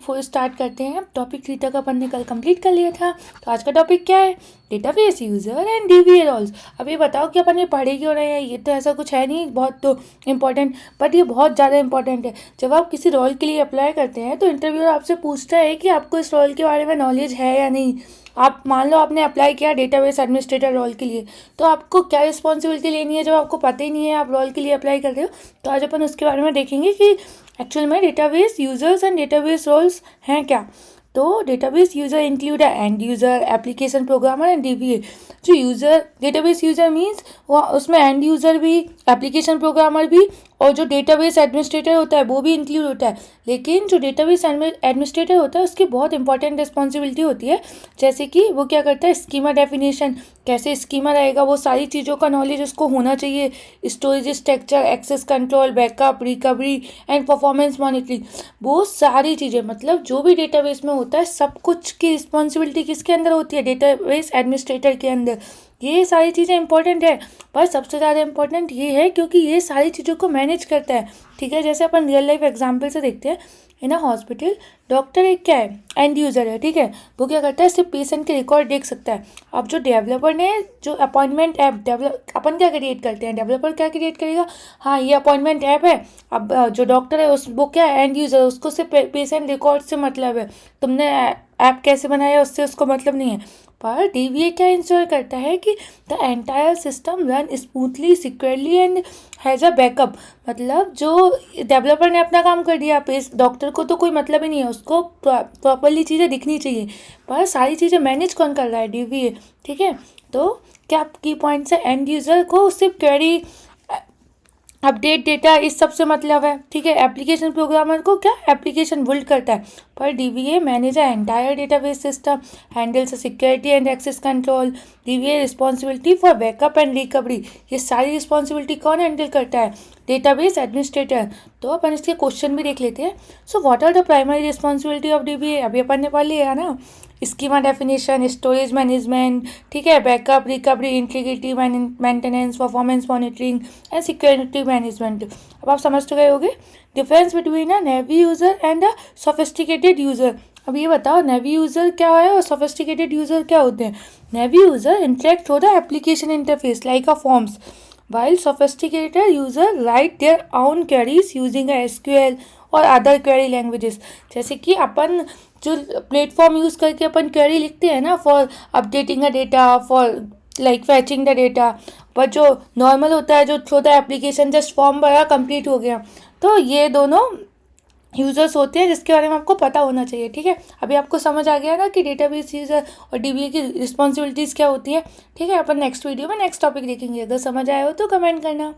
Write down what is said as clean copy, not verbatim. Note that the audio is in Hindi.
4 स्टार्ट करते हैं। टॉपिक 3 तक अपन ने कल कंप्लीट कर लिया था। तो आज का टॉपिक क्या है? Database user and DBA roles. अब ये बताओ कि अपन ये पढ़े क्यों रहे हैं? ये तो ऐसा कुछ है नहीं बहुत तो इम्पोर्टेंट, बट ये बहुत ज़्यादा इंपॉर्टेंट है। जब आप किसी रोल के लिए अप्लाई करते हैं तो इंटरव्यूअर आपसे पूछता है कि आपको इस रोल के बारे में नॉलेज है या नहीं। आप मान लो आपने अप्लाई किया डेटाबेस एडमिनिस्ट्रेटर रोल के लिए, तो आपको क्या रिस्पॉन्सिबिलिटी लेनी है जब आपको पता ही नहीं है आप रोल के लिए अप्लाई कर रहे हो। तो आज अपन उसके बारे में देखेंगे कि एक्चुअल में database users and database roles हैं क्या। तो database user include end user, application programmer and DBA. जो यूजर डेटाबेस यूजर मीन्स उसमें एंड यूजर भी, एप्लीकेशन प्रोग्रामर भी, और जो डेटाबेस एडमिनिस्ट्रेटर होता है वो भी इंक्लूड होता है। लेकिन जो डेटाबेस एडमिनिस्ट्रेटर होता है उसकी बहुत इंपॉर्टेंट रिस्पॉन्सिबिलिटी होती है, जैसे कि वो क्या करता है, स्कीमा डेफिनेशन, कैसे स्कीमा रहेगा वो सारी चीज़ों का नॉलेज उसको होना चाहिए। Storage structure, access control, backup, recovery and performance monitoring, वो सारी चीज़ें, मतलब जो भी डेटाबेस में होता है सब कुछ की रिस्पॉन्सिबिलिटी किसके अंदर होती है? डेटाबेस एडमिनिस्ट्रेटर के अंदर। ये सारी चीज़ें इंपॉर्टेंट है, पर सबसे ज़्यादा इंपॉर्टेंट ये है क्योंकि ये सारी चीज़ों को मैनेज करता है। ठीक है, जैसे अपन रियल लाइफ एग्जांपल से देखते हैं। इन अ हॉस्पिटल डॉक्टर एक क्या है, एंड यूज़र है। ठीक है, वो क्या करता है, सिर्फ पेशेंट के रिकॉर्ड देख सकता है। अब जो डेवलपर ने जो अपॉइंटमेंट ऐप डेवलप, अपन क्या क्रिएट करते हैं, डेवलपर क्या क्रिएट करेगा, हाँ ये अपॉइंटमेंट ऐप है। अब जो डॉक्टर है उस वो क्या है, एंड यूज़र, उसको सिर्फ पेशेंट रिकॉर्ड से मतलब है। तुमने ऐप कैसे बनाया उससे उसको मतलब नहीं है। पर डीबीए क्या इंश्योर करता है कि the entire system run smoothly, securely and has a backup. मतलब जो डेवलपर ने अपना काम कर दिया, डॉक्टर को तो कोई मतलब ही नहीं है, उसको प्रॉपरली चीज़ें दिखनी चाहिए, पर सारी चीज़ें मैनेज कौन कर रहा है? डीबीए। ठीक है, तो क्या की पॉइंट्स है, एंड यूज़र को सिर्फ क्वेरी, अपडेट डेटा, इस सब से मतलब है। ठीक है, एप्लीकेशन प्रोग्रामर को क्या, एप्लीकेशन बिल्ड करता है। पर DBA manage entire database system, handles security and access control, DBA responsibility for backup and recovery. ये सारी रिस्पॉन्सिबिलिटी कौन हैंडल करता है? Database administrator. तो अपन इसके क्वेश्चन भी देख लेते हैं। So what are the primary responsibility of DBA? अभी अपन ने पढ़ लिया है ना, स्कीमा डेफिनेशन, स्टोरेज मैनेजमेंट, ठीक है, backup, recovery, integrity maintenance, performance monitoring and security management. अब आप समझ तो गए होगे difference between a navy user and a sophisticated user. अब ये बताओ नेवी यूज़र क्या है और सोफिस्टिकेटेड यूज़र क्या होते हैं? नेवी यूज़र इंटरेक्ट हो the application interface like a forms, while sophisticated user write their own queries using a SQL और अदर क्वेरी लैंग्वेजेस। जैसे कि अपन जो प्लेटफॉर्म यूज़ करके अपन क्वेरी लिखते हैं ना, for updating a data, for like फैचिंग the data, पर जो नॉर्मल होता है, जो छोटा एप्लीकेशन जस्ट फॉर्म भरा कंप्लीट हो गया। तो ये दोनों यूज़र्स होते हैं जिसके बारे में आपको पता होना चाहिए। ठीक है, अभी आपको समझ आ गया ना कि डेटाबेस यूज़र और डीबीए की रिस्पॉन्सिबिलिटीज़ क्या होती है। ठीक है, अपन नेक्स्ट वीडियो में नेक्स्ट टॉपिक देखेंगे। अगर समझ आया हो तो कमेंट करना।